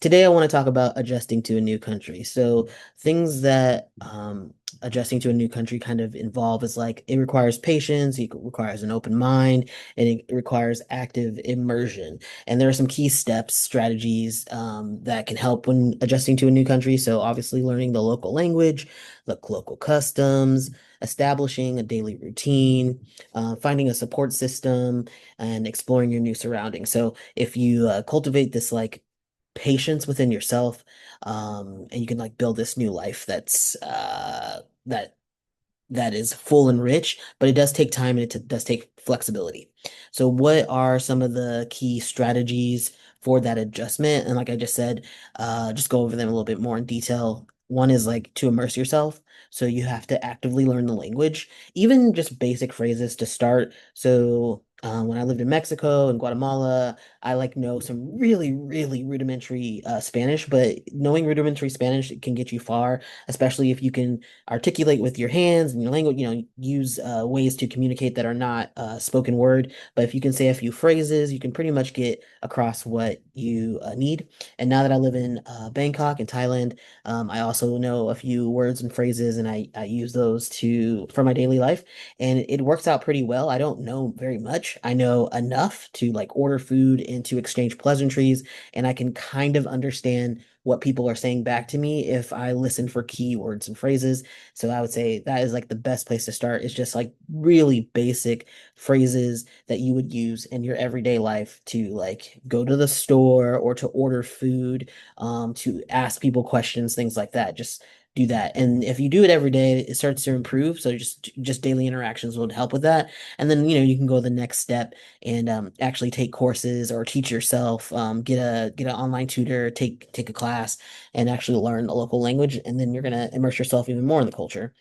Today I want to talk about adjusting to a new country. So things that adjusting to a new country kind of involve is like it requires patience, it requires an open mind, and it requires active immersion. And there are some key steps, strategies that can help when adjusting to a new country. So obviously learning the local language, the local customs, establishing a daily routine, finding a support system, and exploring your new surroundings. So if you cultivate this like patience within yourself, and you can like build this new life that is full and rich, but it does take time and does take flexibility. So, what are some of the key strategies for that adjustment? And like I just said, just go over them a little bit more in detail. One is like to immerse yourself. So you have to actively learn the language, even just basic phrases to start. So when I lived in Mexico and Guatemala, I like know some really, really rudimentary Spanish, but knowing rudimentary Spanish can get you far, especially if you can articulate with your hands and your language, use ways to communicate that are not spoken word. But if you can say a few phrases, you can pretty much get across what you need. And now that I live in Bangkok in Thailand, I also know a few words and phrases, and I use those to for my daily life, and it works out pretty well. I don't know very much. I know enough to like order food and to exchange pleasantries, and I can kind of understand what people are saying back to me if I listen for key words and phrases. So I would say that is like the best place to start is just like really basic phrases that you would use in your everyday life to like go to the store or to order food, to ask people questions, things like that. Just do that. And if you do it every day, it starts to improve. So just daily interactions will help with that. And then, you can go the next step and actually take courses or teach yourself, get an online tutor, take a class and actually learn the local language, and then you're gonna immerse yourself even more in the culture.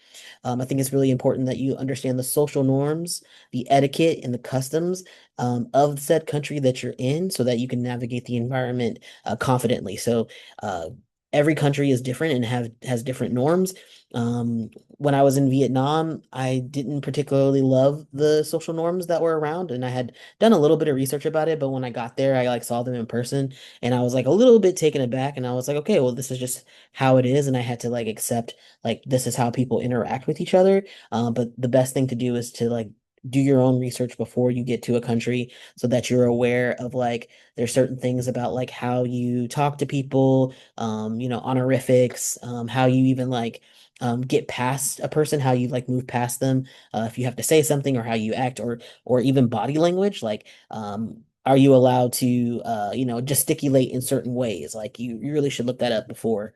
I think it's really important that you understand the social norms, the etiquette, and the customs of said country that you're in, so that you can navigate the environment confidently. So uh, every country is different and have has different norms. When I was in Vietnam, I didn't particularly love the social norms that were around, and I had done a little bit of research about it, but when I got there, I like saw them in person, and I was like a little bit taken aback, and I was like, okay, well, this is just how it is, and I had to like accept like this is how people interact with each other. But the best thing to do is to like do your own research before you get to a country so that you're aware of like there's certain things about like how you talk to people, honorifics, how you even like get past a person, how you like move past them, if you have to say something or how you act or even body language, like are you allowed to gesticulate in certain ways? Like you really should look that up before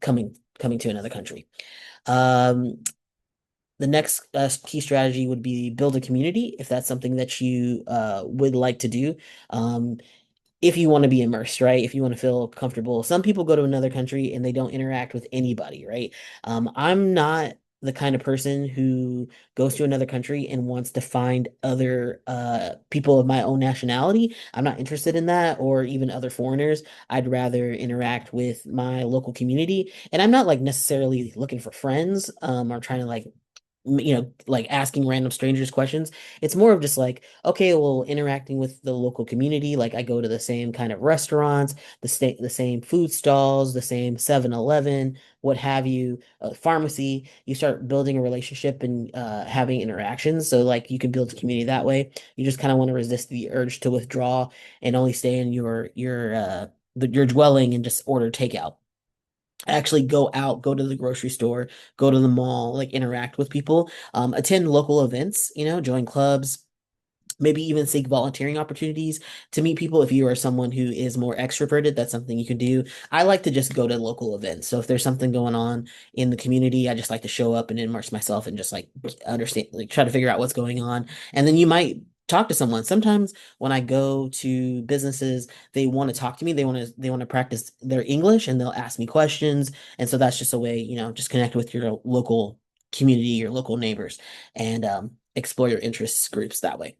coming to another country. Um, the next key strategy would be build a community if that's something that you would like to do. Um, if you want to be immersed, right? If you want to feel comfortable. Some people go to another country and they don't interact with anybody, right? I'm not the kind of person who goes to another country and wants to find other people of my own nationality. I'm not interested in that, or even other foreigners. I'd rather interact with my local community. And I'm not like necessarily looking for friends, or trying to like like asking random strangers questions. It's more of just like, okay, well, interacting with the local community. Like I go to the same kind of restaurants, the same food stalls, the same 7-Eleven, what have you, pharmacy. You start building a relationship and having interactions. So like you can build a community that way. You just kind of want to resist the urge to withdraw and only stay in your dwelling and just order takeout. Actually go out, go to the grocery store, go to the mall, like interact with people, attend local events, join clubs, maybe even seek volunteering opportunities to meet people. If you are someone who is more extroverted, that's something you can do. I like to just go to local events. So if there's something going on in the community, I just like to show up and immerse myself and just like understand, like try to figure out what's going on. And then you might talk to someone. Sometimes when I go to businesses, they want to talk to me. They want to practice their English and they'll ask me questions. And so that's just a way, just connect with your local community, your local neighbors, and explore your interests groups that way.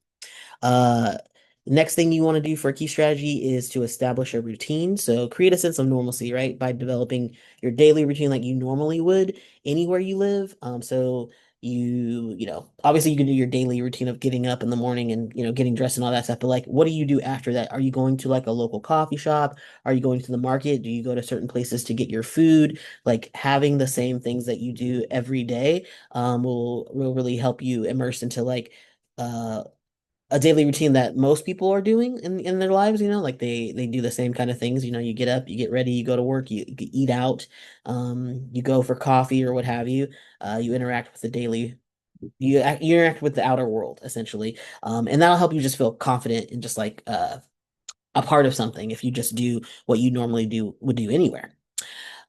Uh, Next thing you want to do for a key strategy is to establish a routine. So create a sense of normalcy, right? By developing your daily routine like you normally would anywhere you live. So obviously you can do your daily routine of getting up in the morning and, getting dressed and all that stuff. But like, what do you do after that? Are you going to like a local coffee shop? Are you going to the market? Do you go to certain places to get your food? Like having the same things that you do every day, will really help you immerse into like, uh, a daily routine that most people are doing in their lives, like they do the same kind of things. You get up, you get ready, you go to work, you eat out, you go for coffee or what have you. You interact with the daily you interact with the outer world essentially. And that'll help you just feel confident and just like a part of something if you just do what you normally would do anywhere.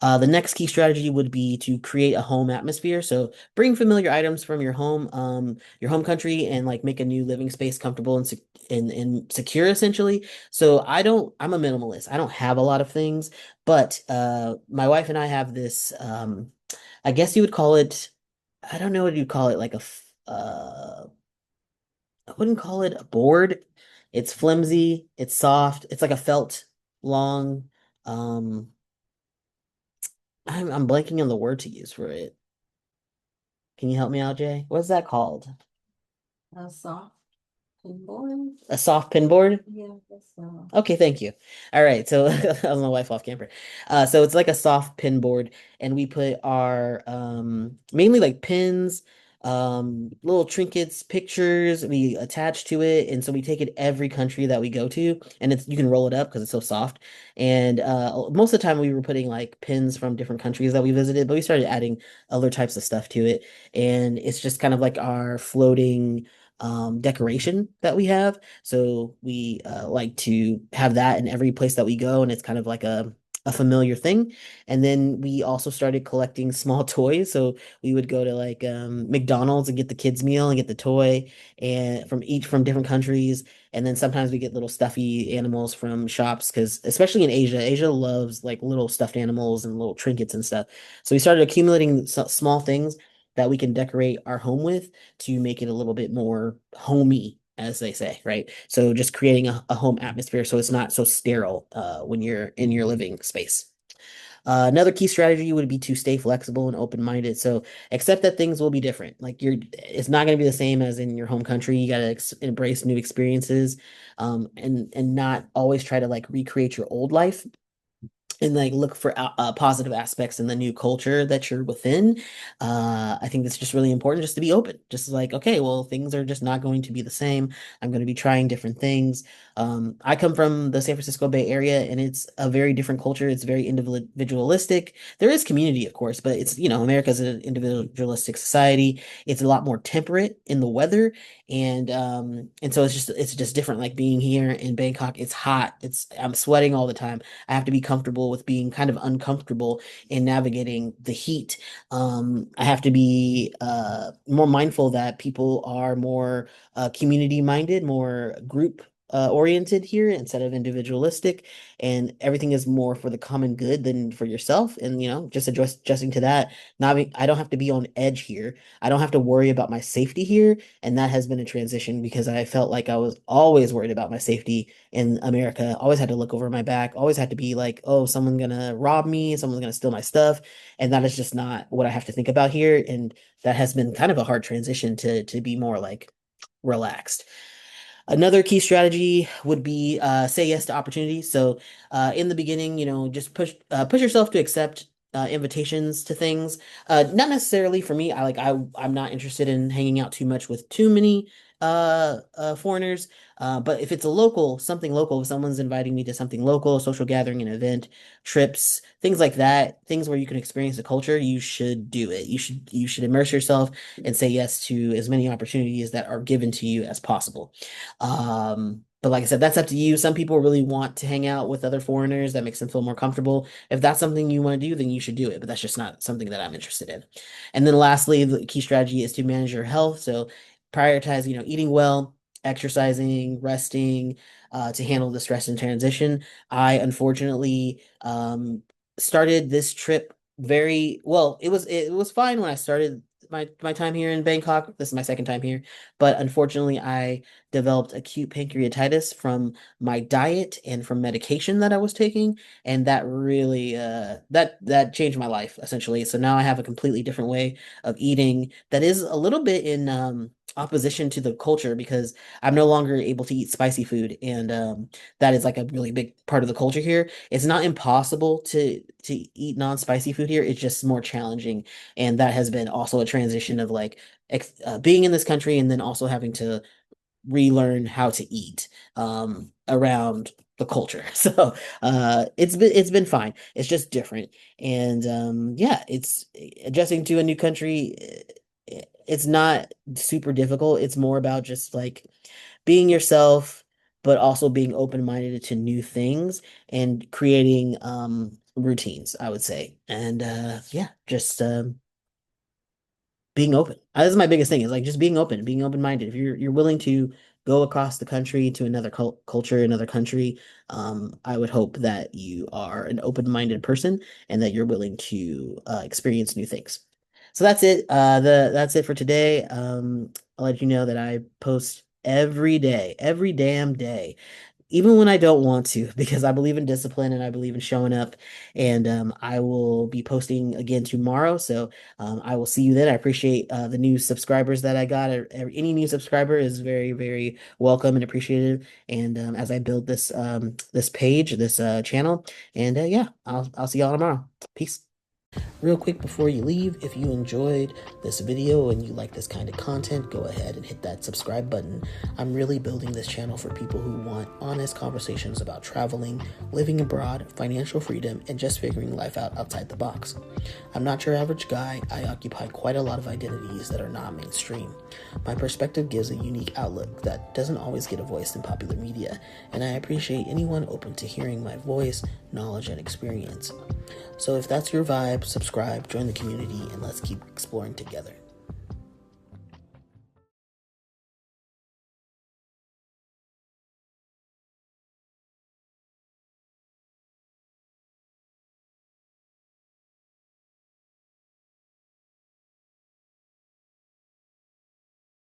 The next key strategy would be to create a home atmosphere. So bring familiar items from your home country, and like make a new living space comfortable and secure, essentially. So I'm a minimalist. I don't have a lot of things, but my wife and I have this. I guess you would call it. I don't know what you'd call it, like I wouldn't call it a board. It's flimsy. It's soft. It's like a felt long. Um, I'm blanking on the word to use for it. Can you help me out, Jay? What's that called? A soft board? A soft pin board? Yeah, that's so. Okay, thank you. All right, so that was my wife off camper. So it's like a soft pin board, and we put our mainly like pins, little trinkets, pictures. We attach to it, and so we take it every country that we go to, and you can roll it up because it's so soft. And most of the time we were putting like pins from different countries that we visited, but we started adding other types of stuff to it, and it's just kind of like our floating decoration that we have. So we like to have that in every place that we go, and it's kind of like a familiar thing. And then we also started collecting small toys. So we would go to like McDonald's and get the kids meal and get the toy and from different countries. And then sometimes we get little stuffy animals from shops because especially in Asia, Asia loves like little stuffed animals and little trinkets and stuff. So we started accumulating small things that we can decorate our home with to make it a little bit more homey, as they say, right? So just creating a home atmosphere so it's not so sterile when you're in your living space. Another key strategy would be to stay flexible and open-minded. So accept that things will be different. Like it's not going to be the same as in your home country. You got to embrace new experiences, and not always try to like recreate your old life, and like look for positive aspects in the new culture that you're within. I think it's just really important just to be open. Just like, okay, well, things are just not going to be the same. I'm going to be trying different things. I come from the San Francisco Bay Area, and it's a very different culture. It's very individualistic. There is community, of course, but America's an individualistic society. It's a lot more temperate in the weather, and so it's just different. Like being here in Bangkok, it's hot. I'm sweating all the time. I have to be comfortable with being kind of uncomfortable in navigating the heat. I have to be more mindful that people are more community minded, more group oriented here instead of individualistic, and everything is more for the common good than for yourself. And just adjusting to that. I don't have to be on edge here. I don't have to worry about my safety here, and that has been a transition because I felt like I was always worried about my safety in America. Always had to look over my back, always had to be like, oh, someone's gonna rob me, someone's gonna steal my stuff. And that is just not what I have to think about here. And that has been kind of a hard transition to be more like relaxed. Another key strategy would be say yes to opportunities. So in the beginning, just push yourself to accept invitations to things. Not necessarily for me. I'm not interested in hanging out too much with too many foreigners. But if it's something local, if someone's inviting me to something local, a social gathering, an event, trips, things like that, things where you can experience the culture, you should do it. You should immerse yourself and say yes to as many opportunities that are given to you as possible. But like I said, that's up to you. Some people really want to hang out with other foreigners. That makes them feel more comfortable. If that's something you want to do, then you should do it. But that's just not something that I'm interested in. And then lastly, the key strategy is to manage your health. So prioritize, eating well, exercising, resting, to handle the stress and transition. I unfortunately started this trip very well. It was fine when I started my time here in Bangkok. This is my second time here, but unfortunately, I developed acute pancreatitis from my diet and from medication that I was taking, and that really that changed my life essentially. So now I have a completely different way of eating that is a little bit in opposition to the culture because I'm no longer able to eat spicy food, and that is like a really big part of the culture here. It's not impossible to eat non-spicy food here. It's just more challenging, and that has been also a transition of like being in this country and then also having to relearn how to eat around the culture. So it's been fine. It's just different. And yeah, it's adjusting to a new country. It's not super difficult. It's more about just like being yourself, but also being open-minded to new things and creating routines, I would say. And yeah, just being open. This is my biggest thing is like just being open, being open-minded. If you're willing to go across the country to another culture, another country, I would hope that you are an open-minded person and that you're willing to experience new things. So that's it. That's it for today. I'll let you know that I post every day, every damn day even when I don't want to, because I believe in discipline and I believe in showing up. And I will be posting again tomorrow. So I will see you then. I appreciate the new subscribers that I got. Any new subscriber is very, very welcome and appreciated. And as I build this page, this channel, and yeah, I'll see y'all tomorrow. Peace. Real quick before you leave, if you enjoyed this video and you like this kind of content, go ahead and hit that subscribe button. I'm really building this channel for people who want honest conversations about traveling, living abroad, financial freedom, and just figuring life out outside the box. I'm not your average guy. I occupy quite a lot of identities that are not mainstream. My perspective gives a unique outlook that doesn't always get a voice in popular media, and I appreciate anyone open to hearing my voice, knowledge, and experience. So if that's your vibe, subscribe, join the community, and let's keep exploring together.